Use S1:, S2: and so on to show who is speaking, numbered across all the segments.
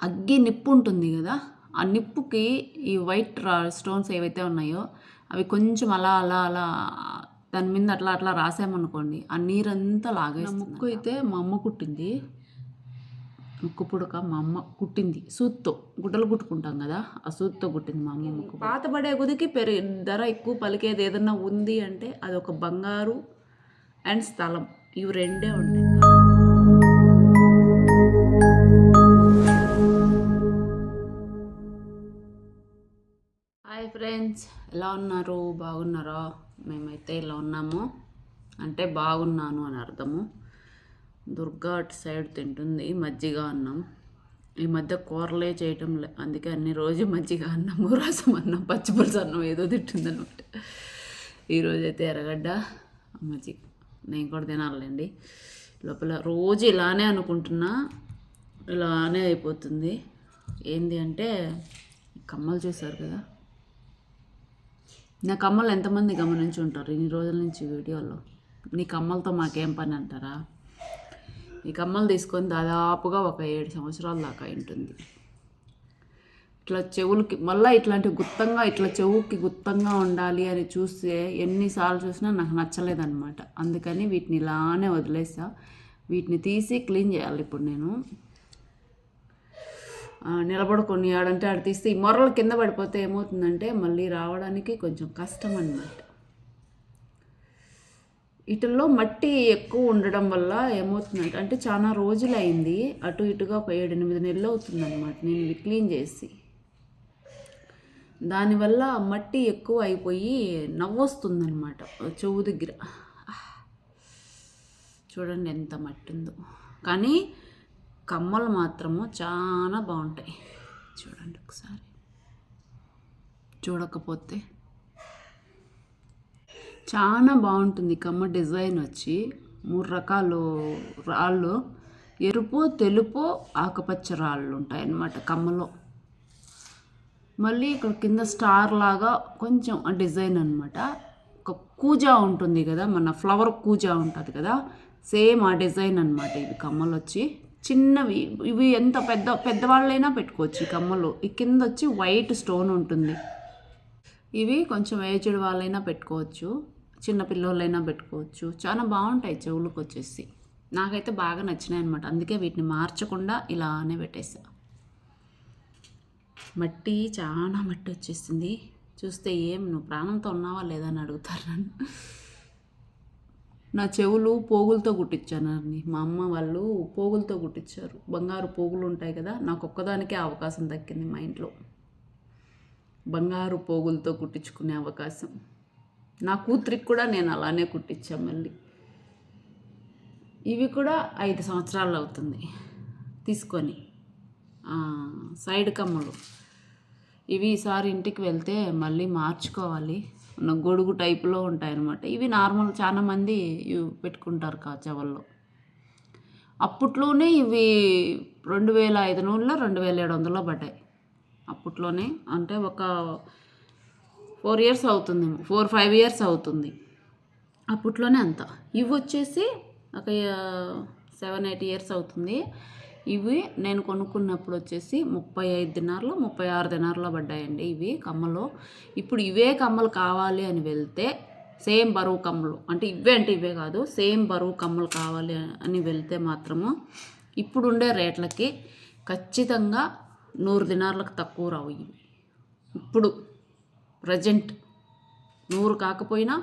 S1: అగ్గి నిప్పు ఉంటుంది కదా, ఆ నిప్పుకి ఈ వైట్ స్టోన్స్ ఏవైతే ఉన్నాయో అవి కొంచెం అలా అలా అలా దాని మీద అట్లా అట్లా రాసామనుకోండి, ఆ నీరంతా లాగేస్తుంది. ముక్కు అయితే మా అమ్మ కుట్టింది, ముక్కు పుడక మా అమ్మ కుట్టింది సూత్తో. గుడ్డలు కుట్టుకుంటాం కదా, ఆ సూత్తో కుట్టింది మా అమ్మ ముక్కు. పాతబడే కొద్దికి ధర ఎక్కువ పలికేది ఏదన్నా ఉంది అంటే అది ఒక బంగారు అండ్ స్థలం, ఇవి రెండే ఉంటాయి. హాయ్ ఫ్రెండ్స్, ఎలా ఉన్నారు? బాగున్నారా? మేమైతే ఇలా ఉన్నాము, అంటే బాగున్నాను అని అర్థము. దుర్గా అటు సైడ్ తింటుంది మజ్జిగ అన్నం. ఈ మధ్య కూరలే చేయటం లే, అందుకే అన్ని రోజు మజ్జిగ అన్నము, రసం అన్నం, పచ్చిపులుసు అన్నం ఏదో తింటుంది అనమాట. ఈరోజైతే ఎర్రగడ్డ మజ్జిగ. నేను కూడా తినాలండి. లోపల రోజు ఇలానే అనుకుంటున్నా, ఇలానే అయిపోతుంది. ఏంది అంటే కమ్మలు చూసారు కదా, నా కమ్మలు ఎంతమంది గమనించి ఉంటారు ఇన్ని రోజుల నుంచి వీడియోలో. నీ కమ్మలతో మాకేం పని అంటారా? ఈ కమ్మలు తీసుకొని దాదాపుగా ఒక 7 సంవత్సరాల దాకా ఉంటుంది. ఇట్లా చెవులకి మళ్ళీ ఇట్లాంటివి గుత్తంగా, ఇట్లా చెవుకి గుత్తంగా ఉండాలి అని చూస్తే ఎన్నిసార్లు చూసినా నాకు నచ్చలేదన్నమాట. అందుకని వీటిని ఇలానే వదిలేసా. వీటిని తీసి క్లీన్ చేయాలి ఇప్పుడు నేను. నిలబడుకొని ఆడంటే ఆడ తీస్తే ఈ మొర్రలు కింద పడిపోతే ఏమవుతుందంటే మళ్ళీ రావడానికి కొంచెం కష్టం అన్నమాట. వీటిల్లో మట్టి ఎక్కువ ఉండడం వల్ల ఏమవుతుందంటే, అంటే చాలా రోజులు అయింది, అటు ఇటుగా ఒక 7-8 నెలలు అవుతుందన్నమాట నేను ఇవి క్లీన్ చేసి. దానివల్ల మట్టి ఎక్కువ అయిపోయి నవ్వొస్తుందన్నమాట చెవు దగ్గర. చూడండి ఎంత మట్టి ఉందో. కానీ కమ్మలు మాత్రము చాలా బాగుంటాయి. చూడండి ఒకసారి, చూడకపోతే చాలా బాగుంటుంది. కమ్మ డిజైన్ వచ్చి 3 రకాలు రాళ్ళు, ఎరుపు, తెలుపు, ఆకుపచ్చ రాళ్ళు ఉంటాయి అన్నమాట కమ్మలో. మళ్ళీ ఇక్కడ కింద స్టార్ లాగా కొంచెం ఆ డిజైన్ అనమాట. ఒక కూజా ఉంటుంది కదా, మన ఫ్లవర్ కూజా ఉంటుంది కదా, సేమ్ ఆ డిజైన్ అనమాట. ఇవి కమ్మలు వచ్చి చిన్నవి, ఇవి ఎంత పెద్దవాళ్ళైనా పెట్టుకోవచ్చు ఈ కమ్మలు. ఈ కింద వచ్చి వైట్ స్టోన్ ఉంటుంది. ఇవి కొంచెం ఏజ్డ్ వాళ్ళైనా పెట్టుకోవచ్చు, చిన్న పిల్లలైనా పెట్టుకోవచ్చు. చాలా బాగుంటాయి చెవులకు వచ్చేసి. నాకైతే బాగా నచ్చినాయి అనమాట, అందుకే వీటిని మార్చకుండా ఇలానే పెట్టేసా. మట్టి చాలా మట్టి వచ్చేసింది. చూస్తే ఏం నువ్వు ప్రాణంతో ఉన్నావా లేదా అని అడుగుతారు నన్ను. నా చెవులు పోగులతో కుట్టించాను. మా అమ్మ వాళ్ళు పోగులతో కుట్టించారు. బంగారు పోగులు ఉంటాయి కదా, నాకు ఒక్కదానికే అవకాశం దక్కింది మా ఇంట్లో బంగారు పోగులతో కుట్టించుకునే అవకాశం. నా కూతురికి కూడా నేను అలానే కుట్టించాను మళ్ళీ. ఇవి కూడా 5 సంవత్సరాలు అవుతుంది తీసుకొని. సైడ్ కమ్మలు ఇవి ఈసారి ఇంటికి వెళ్తే మళ్ళీ మార్చుకోవాలి. గొడుగు టైపులో ఉంటాయన్నమాట. ఇవి నార్మల్ చాలామంది ఇవి పెట్టుకుంటారు చెవుల్లో. అప్పట్లోనే ఇవి 2500 2700 పడ్డాయి అప్పట్లోనే. అంటే ఒక 4 years అవుతుంది, 4-5 years అవుతుంది. అప్పట్లోనే అంత. ఇవి వచ్చేసి ఒక 7-8 years అవుతుంది. ఇవి నేను కొనుక్కున్నప్పుడు వచ్చేసి 35 దినార్లు 36 దినార్లో పడ్డాయండి ఇవి కమ్మలు. ఇప్పుడు ఇవే కమ్మలు కావాలి అని వెళ్తే, సేమ్ బరువు కమ్మలు అంటే ఇవే కాదు, సేమ్ బరువు కమ్మలు కావాలి అని వెళ్తే మాత్రము ఇప్పుడు ఉండే రేట్లకి ఖచ్చితంగా 100 దినార్లకు తక్కువ రావు ఇవి. ఇప్పుడు ప్రజెంట్ 100 కాకపోయినా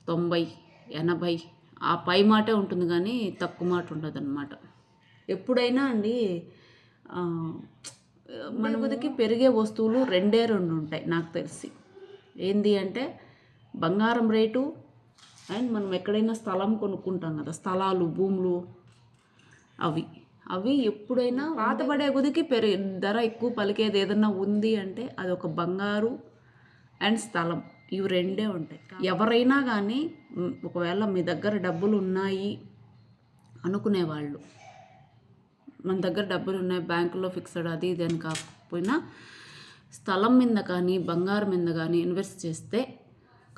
S1: 90-80 ఆ పై మాటే ఉంటుంది, కానీ తక్కువ మాట ఉండదు అన్నమాట. ఎప్పుడైనా అండి మన బుద్ధికి పెరిగే వస్తువులు 2 ఉంటాయి నాకు తెలిసి. ఏంది అంటే బంగారం రేటు అండ్ మనం ఎక్కడైనా స్థలం కొనుక్కుంటాం కదా, స్థలాలు, భూములు, అవి ఎప్పుడైనా పాతబడే కొద్దికి ధర ఎక్కువ పలికేది ఏదన్నా ఉంది అంటే అది ఒక బంగారు అండ్ స్థలం, ఇవి రెండే ఉంటాయి. ఎవరైనా కానీ ఒకవేళ మీ దగ్గర డబ్బులు ఉన్నాయి అనుకునేవాళ్ళు, మన దగ్గర డబ్బులు ఉన్నాయి బ్యాంకులో ఫిక్స్డ్ అది ఇది అని కాకపోయినా స్థలం మీద కానీ బంగారం మీద కానీ ఇన్వెస్ట్ చేస్తే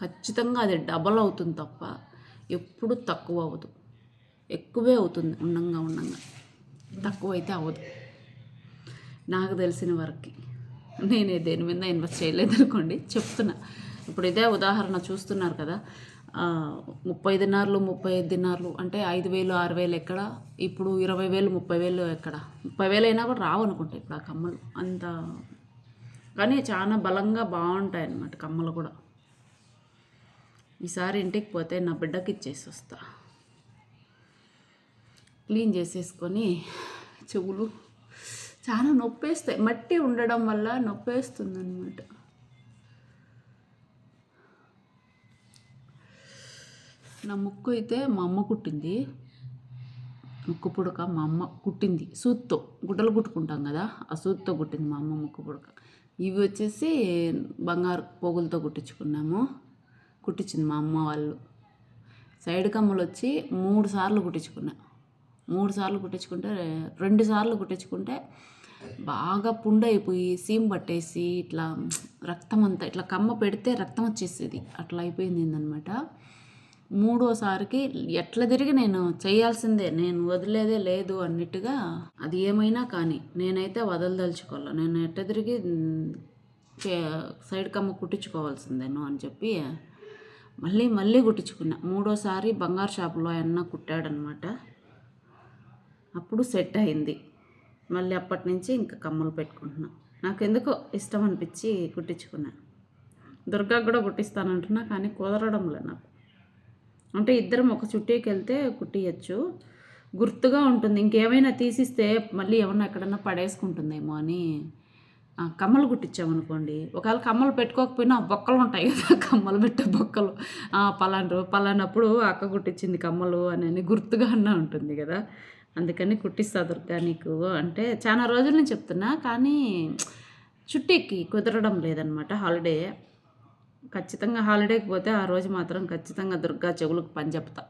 S1: ఖచ్చితంగా అది డబల్ అవుతుంది తప్ప ఎప్పుడు తక్కువ అవ్వదు. ఎక్కువే అవుతుంది ఉండంగా, తక్కువ అయితే అవ్వదు. నాకు తెలిసిన వరకు. నేనే దేని మీద ఇన్వెస్ట్ చేయలేదు అనుకోండి, చెప్తున్నా. ఇప్పుడు ఇదే ఉదాహరణ చూస్తున్నారు కదా, 30 దినార్లు 35 దినార్లు అంటే 5,000 6,000 ఎక్కడ, ఇప్పుడు 20,000 30,000 ఎక్కడ, 30,000 అయినా కూడా రావు అనుకుంటా ఇప్పుడు ఆ కమ్మలు అంత. కానీ చాలా బలంగా బాగుంటాయి అన్నమాట కమ్మలు కూడా. ఈసారి ఇంటికి పోతే నా బిడ్డకి ఇచ్చేసి వస్తా. క్లీన్ చేసేసుకొని చెవులు చాలా నొప్పేస్తాయి, మట్టి ఉండడం వల్ల నొప్పేస్తుంది అనమాట. నా ముక్కు అయితే మా అమ్మ కుట్టింది, ముక్కు పుడక మా అమ్మ కుట్టింది సూత్తో, గుడ్డలు కుట్టుకుంటాం కదా ఆ సూత్తో కుట్టింది మా అమ్మ ముక్కు పుడక. ఇవి వచ్చేసి బంగారు పోగులతో కుట్టించింది మా అమ్మ వాళ్ళు. సైడ్ కమ్మలు వచ్చి 3 సార్లు కుట్టించుకున్నా. 3 సార్లు కుట్టించుకుంటే 2 సార్లు కుట్టించుకుంటే బాగా పుండైపోయి సీమ్ పట్టేసి ఇట్లా రక్తం అంతా ఇట్లా కమ్మ పెడితే రక్తం వచ్చేసేది, అట్లా అయిపోయింది అనమాట. 3వసారికి ఎట్లా తిరిగి నేను చేయాల్సిందే, నేను వదిలేదే లేదు అన్నట్టుగా. అది ఏమైనా కానీ నేనైతే వదలదలుచుకోవాలి, నేను ఎట్లా తిరిగి సైడ్ కమ్మ కుట్టించుకోవాల్సిందేను అని చెప్పి మళ్ళీ కుట్టించుకున్నా. 3వసారి బంగారు షాపులో ఆయన కుట్టాడనమాట, అప్పుడు సెట్ అయింది. మళ్ళీ అప్పటి నుంచి ఇంకా కమ్మలు పెట్టుకుంటున్నా. నాకు ఎందుకో ఇష్టం అనిపించి కుట్టించుకున్నా. దుర్గా కూడా కుట్టిస్తానంటున్నా కానీ కుదరడంలే నాకు. అంటే ఇద్దరం ఒక చుట్టీకి వెళ్తే కుట్టియచ్చు, గుర్తుగా ఉంటుంది. ఇంకేమైనా తీసిస్తే మళ్ళీ ఏమన్నా ఎక్కడన్నా పడేసుకుంటుందేమో అని కమ్మలు కుట్టించామనుకోండి. ఒకవేళ కమ్మలు పెట్టుకోకపోయినా బొక్కలు ఉంటాయి కదా, కమ్మలు పెట్టే బొక్కలు, పలానప్పుడు అక్క కుట్టించింది కమ్మలు అని గుర్తుగా అన్నా ఉంటుంది కదా. అందుకని కుట్టిస్తా దుర్గా నీకు అంటే చాలా రోజుల నుంచి చెప్తున్నా, కానీ చుట్టీకి కుదరడం లేదనమాట. హాలిడే ఖచ్చితంగా హాలిడేకి పోతే ఆ రోజు మాత్రం ఖచ్చితంగా దుర్గా చెవులకు పని చెప్తా.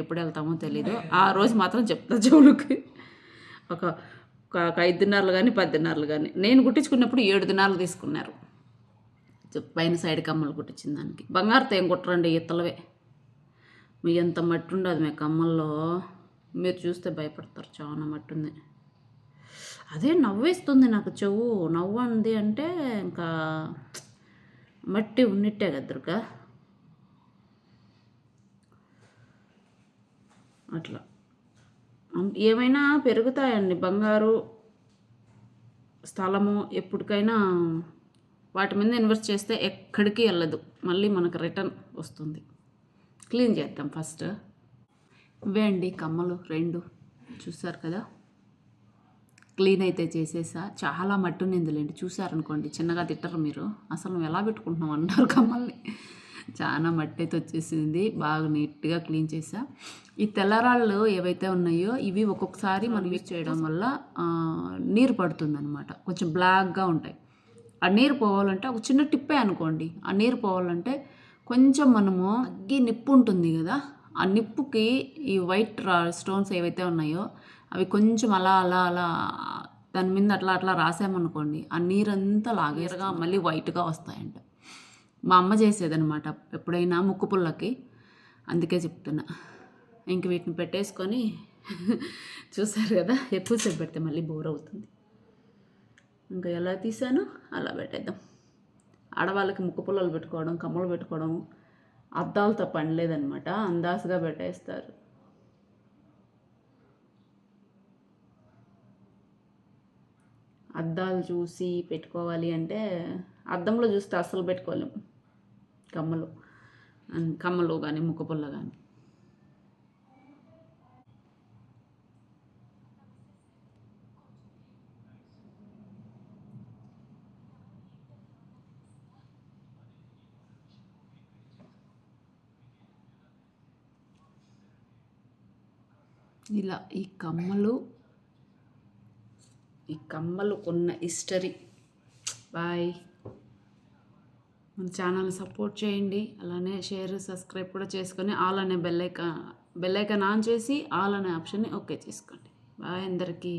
S1: ఎప్పుడు వెళ్తామో తెలీదు, ఆ రోజు మాత్రం చెప్తా చెవులకి. ఒక 5 దినార్లు కానీ 10 దినార్లు కానీ. నేను కుట్టించుకున్నప్పుడు 7 దినార్లు తీసుకున్నారు పైన సైడ్ కమ్మలు కుట్టించిన దానికి. బంగారుతో ఏం కుట్టరండి, ఇత్తలవే. మీ ఎంత మట్టి ఉండదు మీ కమ్మల్లో, మీరు చూస్తే భయపడతారు, చాలా మట్టి ఉంది. అదే నవ్వేస్తుంది నాకు చెవు. నవ్వు అంది అంటే ఇంకా మట్టి ఉన్నట్టే కదా దుర్గా. అట్లా ఏమైనా పెరుగుతాయండి. బంగారు స్థలము ఎప్పటికైనా వాటి మీద ఇన్వెస్ట్ చేస్తే ఎక్కడికి వెళ్ళదు, మళ్ళీ మనకు రిటర్న్ వస్తుంది. క్లీన్ చేద్దాం ఫస్ట్. ఇవే అండి కమ్మలు 2 చూసారు కదా, క్లీన్ అయితే చేసేసా. చాలా మట్టి నిందులేండి, చూసారనుకోండి చిన్నగా తిట్టరు మీరు, అసలు నువ్వు ఎలా పెట్టుకుంటున్నావు అంటారు కమ్మల్ని. చాలా మట్టి అయితే వచ్చేసింది, బాగా నీట్గా క్లీన్ చేసా. ఈ తెల్లరాళ్ళు ఏవైతే ఉన్నాయో ఇవి ఒక్కొక్కసారి మనం యూజ్ చేయడం వల్ల నీరు పడుతుంది అనమాట, కొంచెం బ్లాక్గా ఉంటాయి. ఆ నీరు పోవాలంటే ఒక చిన్న టిప్పే అనుకోండి. ఆ నీరు పోవాలంటే కొంచెం మనము అగ్గి నిప్పు ఉంటుంది కదా, ఆ నిప్పుకి ఈ వైట్ స్టోన్స్ ఏవైతే ఉన్నాయో అవి కొంచెం అలా అలా అలా దాని మీద అట్లా రాసామనుకోండి, ఆ నీరంతా లాగేరగా మళ్ళీ వైట్గా వస్తాయంట. మా అమ్మ చేసేదనమాట ఎప్పుడైనా ముక్కు పుల్లకి, అందుకే చెప్తున్నా. ఇంక వీటిని పెట్టేసుకొని చూసారు కదా, ఎక్కువసేపు పెడితే మళ్ళీ బోర్ అవుతుంది. ఇంకా ఎలా తీసానో అలా పెట్టేద్దాం. ఆడవాళ్ళకి ముక్కు పుల్లలు పెట్టుకోవడం, కమ్మలు పెట్టుకోవడం అద్దాలతో పని లేదనమాట, అందాసుగా పెట్టేస్తారు. అద్దాలు చూసి పెట్టుకోవాలి అంటే అద్దంలో చూస్తే అస్సలు పెట్టుకోలేము కమ్మలు కానీ ముక్కు పుల్ల కానీ. ఇలా ఈ కమ్మలు కొన్న హిస్టరీ. బాయ్. మన ఛానల్ని సపోర్ట్ చేయండి, అలానే షేర్ సబ్స్క్రైబ్ కూడా చేసుకొని ఆల్ అనే బెల్ ఐకాన్ ఆన్ చేసి ఆల్ అనే ఆప్షన్ని ఓకే చేసుకోండి. బాయ్ అందరికీ.